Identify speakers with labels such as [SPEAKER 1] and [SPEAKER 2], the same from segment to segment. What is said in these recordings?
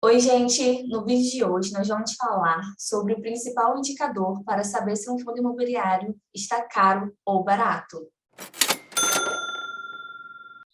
[SPEAKER 1] Oi, gente! No vídeo de hoje, nós vamos falar sobre o principal indicador para saber se um fundo imobiliário está caro ou barato.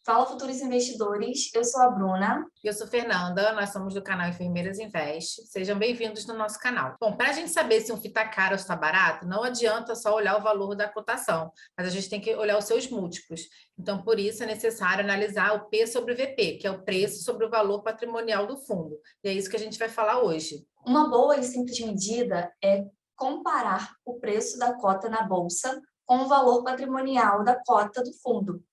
[SPEAKER 1] Fala, futuros investidores! Eu sou a Bruna.
[SPEAKER 2] Eu sou Fernanda, nós somos do canal Enfermeiras Invest. Sejam bem-vindos no nosso canal. Bom, para a gente saber se um FII está caro ou está barato, não adianta só olhar o valor da cotação, mas a gente tem que olhar os seus múltiplos. Então, por isso é necessário analisar o P sobre VP, que é o preço sobre o valor patrimonial do fundo. E é isso que a gente vai falar hoje.
[SPEAKER 1] Uma boa e simples medida é comparar o preço da cota na bolsa com o valor patrimonial da cota do fundo.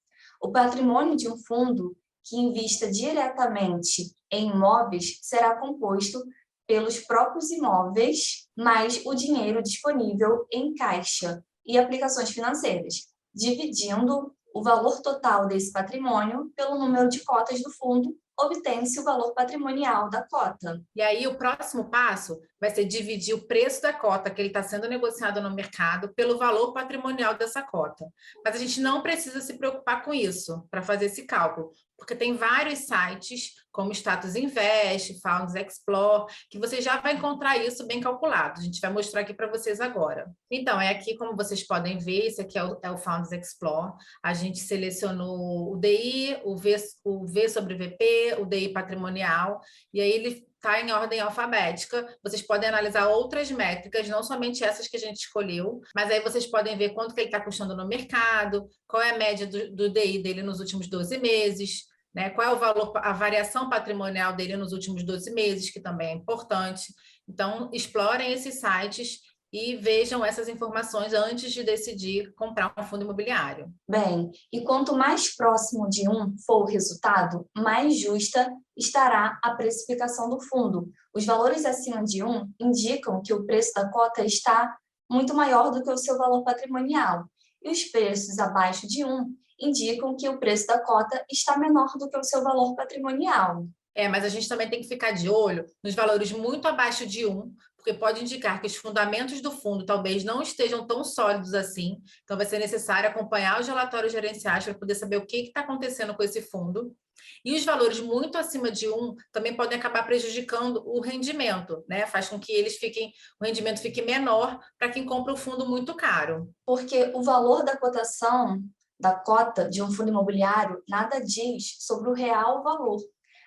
[SPEAKER 1] O patrimônio de um fundo que invista diretamente em imóveis será composto pelos próprios imóveis, mais o dinheiro disponível em caixa e aplicações financeiras, dividindo o valor total desse patrimônio pelo número de cotas do fundo, obtém-se o valor patrimonial da cota.
[SPEAKER 2] E aí, o próximo passo vai ser dividir o preço da cota que ele está sendo negociado no mercado pelo valor patrimonial dessa cota. Mas a gente não precisa se preocupar com isso para fazer esse cálculo, porque tem vários sites, como Status Invest, Funds Explore, que você já vai encontrar isso bem calculado. A gente vai mostrar aqui para vocês agora. Então, é aqui, como vocês podem ver, esse aqui é o Funds Explore. A gente selecionou o DI, o V sobre VP, o DI patrimonial, e aí ele está em ordem alfabética. Vocês podem analisar outras métricas, não somente essas que a gente escolheu, mas aí vocês podem ver quanto que ele está custando no mercado, qual é a média do DI dele nos últimos 12 meses, né? Qual é o valor, a variação patrimonial dele nos últimos 12 meses, que também é importante. Então, explorem esses sites e vejam essas informações antes de decidir comprar um fundo imobiliário.
[SPEAKER 1] Bem, e quanto mais próximo de um for o resultado, mais justa estará a precificação do fundo. Os valores acima de um indicam que o preço da cota está muito maior do que o seu valor patrimonial, e os preços abaixo de um indicam que o preço da cota está menor do que o seu valor patrimonial.
[SPEAKER 2] Mas a gente também tem que ficar de olho nos valores muito abaixo de um, porque pode indicar que os fundamentos do fundo talvez não estejam tão sólidos assim. Então, vai ser necessário acompanhar os relatórios gerenciais para poder saber o que está acontecendo com esse fundo. E os valores muito acima de um também podem acabar prejudicando o rendimento, né? Faz com que o rendimento fique menor para quem compra o fundo muito caro.
[SPEAKER 1] Porque o valor da cotação, da cota de um fundo imobiliário, nada diz sobre o real valor.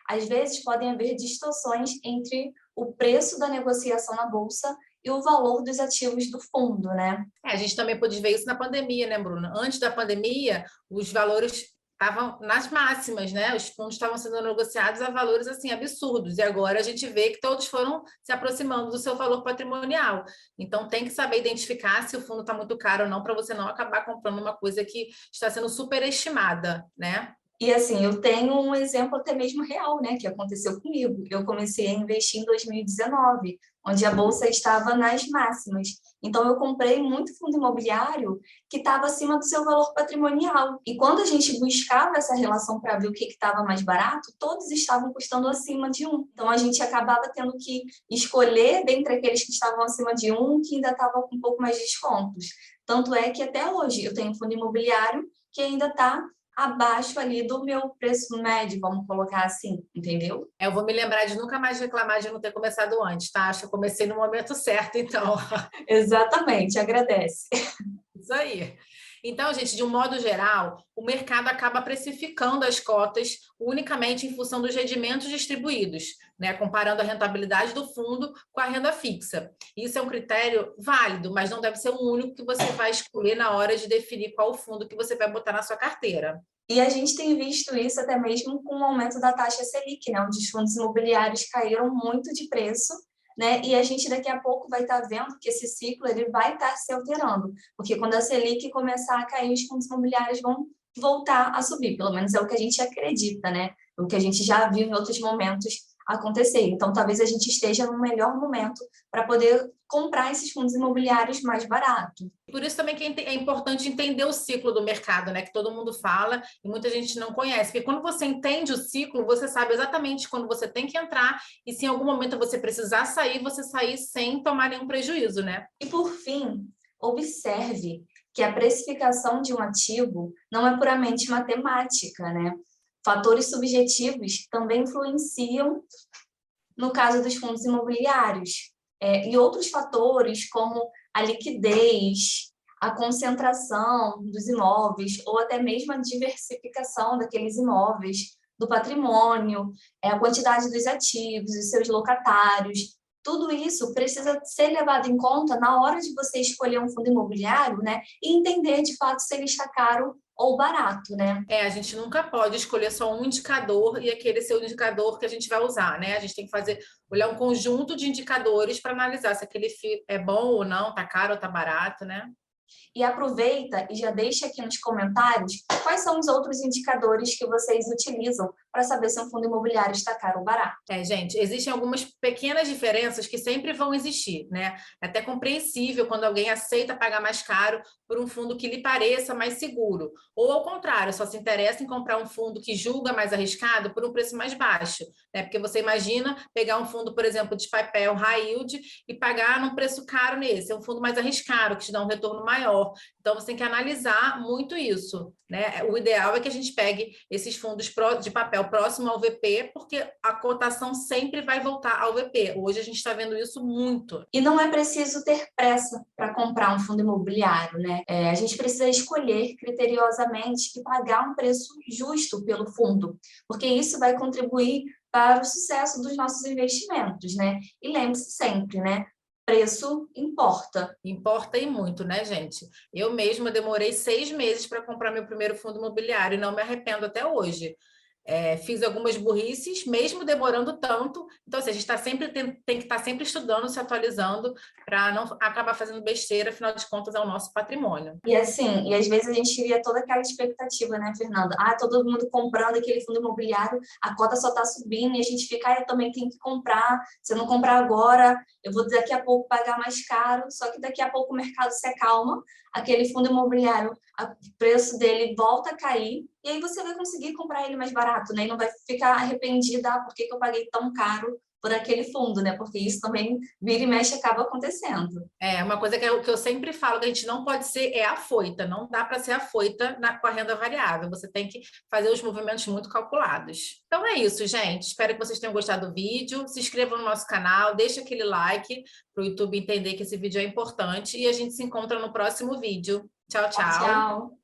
[SPEAKER 1] Às vezes, podem haver distorções entre o preço da negociação na bolsa e o valor dos ativos do fundo, né?
[SPEAKER 2] A gente também pôde ver isso na pandemia, né, Bruna? Antes da pandemia, os valores estavam nas máximas, né? Os fundos estavam sendo negociados a valores assim absurdos. E agora a gente vê que todos foram se aproximando do seu valor patrimonial. Então tem que saber identificar se o fundo está muito caro ou não, para você não acabar comprando uma coisa que está sendo superestimada, né?
[SPEAKER 1] E assim, eu tenho um exemplo até mesmo real, né, que aconteceu comigo. Eu comecei a investir em 2019, onde a bolsa estava nas máximas. Então, eu comprei muito fundo imobiliário que estava acima do seu valor patrimonial. E quando a gente buscava essa relação para ver o que estava mais barato, todos estavam custando acima de um. Então, a gente acabava tendo que escolher dentre aqueles que estavam acima de um, que ainda estava com um pouco mais de descontos. Tanto é que até hoje eu tenho fundo imobiliário que ainda está abaixo ali do meu preço médio, vamos colocar assim, entendeu?
[SPEAKER 2] Eu vou me lembrar de nunca mais reclamar de não ter começado antes, tá? Acho que eu comecei no momento certo, então.
[SPEAKER 1] Exatamente, agradece.
[SPEAKER 2] Isso aí. Então, gente, de um modo geral, o mercado acaba precificando as cotas unicamente em função dos rendimentos distribuídos, né? Comparando a rentabilidade do fundo com a renda fixa. Isso é um critério válido, mas não deve ser o único que você vai escolher na hora de definir qual fundo que você vai botar na sua carteira.
[SPEAKER 1] E a gente tem visto isso até mesmo com o aumento da taxa Selic, né? Onde os fundos imobiliários caíram muito de preço, né? E a gente daqui a pouco vai estar vendo que esse ciclo ele vai estar se alterando, porque quando a Selic começar a cair, os fundos imobiliários vão voltar a subir, pelo menos é o que a gente acredita, né? O que a gente já viu em outros momentos acontecer. Então, talvez a gente esteja no melhor momento para poder comprar esses fundos imobiliários mais barato.
[SPEAKER 2] Por isso também que é importante entender o ciclo do mercado, né? Que todo mundo fala e muita gente não conhece. Porque quando você entende o ciclo, você sabe exatamente quando você tem que entrar e se em algum momento você precisar sair, você sair sem tomar nenhum prejuízo, né?
[SPEAKER 1] E por fim, observe que a precificação de um ativo não é puramente matemática, né? Fatores subjetivos também influenciam no caso dos fundos imobiliários. E outros fatores, como a liquidez, a concentração dos imóveis, ou até mesmo a diversificação daqueles imóveis, do patrimônio, a quantidade dos ativos, os seus locatários, tudo isso precisa ser levado em conta na hora de você escolher um fundo imobiliário, né? E entender, de fato, se ele está caro ou barato, né?
[SPEAKER 2] A gente nunca pode escolher só um indicador e aquele ser o indicador que a gente vai usar, né? A gente tem que olhar um conjunto de indicadores para analisar se aquele FII é bom ou não, tá caro ou tá barato, né?
[SPEAKER 1] E aproveita e já deixa aqui nos comentários quais são os outros indicadores que vocês utilizam para saber se um fundo imobiliário está caro ou barato.
[SPEAKER 2] Gente, existem algumas pequenas diferenças que sempre vão existir, né? É até compreensível quando alguém aceita pagar mais caro por um fundo que lhe pareça mais seguro. Ou, ao contrário, só se interessa em comprar um fundo que julga mais arriscado por um preço mais baixo, né? Porque você imagina pegar um fundo, por exemplo, de papel high yield e pagar num preço caro nesse. É um fundo mais arriscado, que te dá um retorno maior. Então, você tem que analisar muito isso, né? O ideal é que a gente pegue esses fundos de papel próximo ao VP, porque a cotação sempre vai voltar ao VP. Hoje a gente está vendo isso muito.
[SPEAKER 1] E não é preciso ter pressa para comprar um fundo imobiliário, né? A gente precisa escolher criteriosamente e pagar um preço justo pelo fundo, porque isso vai contribuir para o sucesso dos nossos investimentos, né? E lembre-se sempre, né? Preço importa.
[SPEAKER 2] Importa e muito, né, gente? Eu mesma demorei 6 meses para comprar meu primeiro fundo imobiliário e não me arrependo até hoje. Fiz algumas burrices, mesmo demorando tanto. Então, assim, a gente tem que estar sempre estudando, se atualizando, para não acabar fazendo besteira, afinal de contas, é o nosso patrimônio.
[SPEAKER 1] E assim, às vezes a gente cria toda aquela expectativa, né, Fernanda? Todo mundo comprando aquele fundo imobiliário, a cota só está subindo e a gente fica, eu também tenho que comprar. Se eu não comprar agora, eu vou daqui a pouco pagar mais caro. Só que daqui a pouco o mercado se acalma, aquele fundo imobiliário, o preço dele volta a cair, e aí você vai conseguir comprar ele mais barato, né? E não vai ficar arrependida, por que eu paguei tão caro por aquele fundo, né? Porque isso também vira e mexe acaba acontecendo.
[SPEAKER 2] Uma coisa que eu sempre falo que a gente não pode ser afoita, não dá para ser afoita com a renda variável, você tem que fazer os movimentos muito calculados. Então é isso, gente. Espero que vocês tenham gostado do vídeo. Se inscrevam no nosso canal, deixa aquele like para o YouTube entender que esse vídeo é importante e a gente se encontra no próximo vídeo. Tchau, tchau.
[SPEAKER 1] Tchau.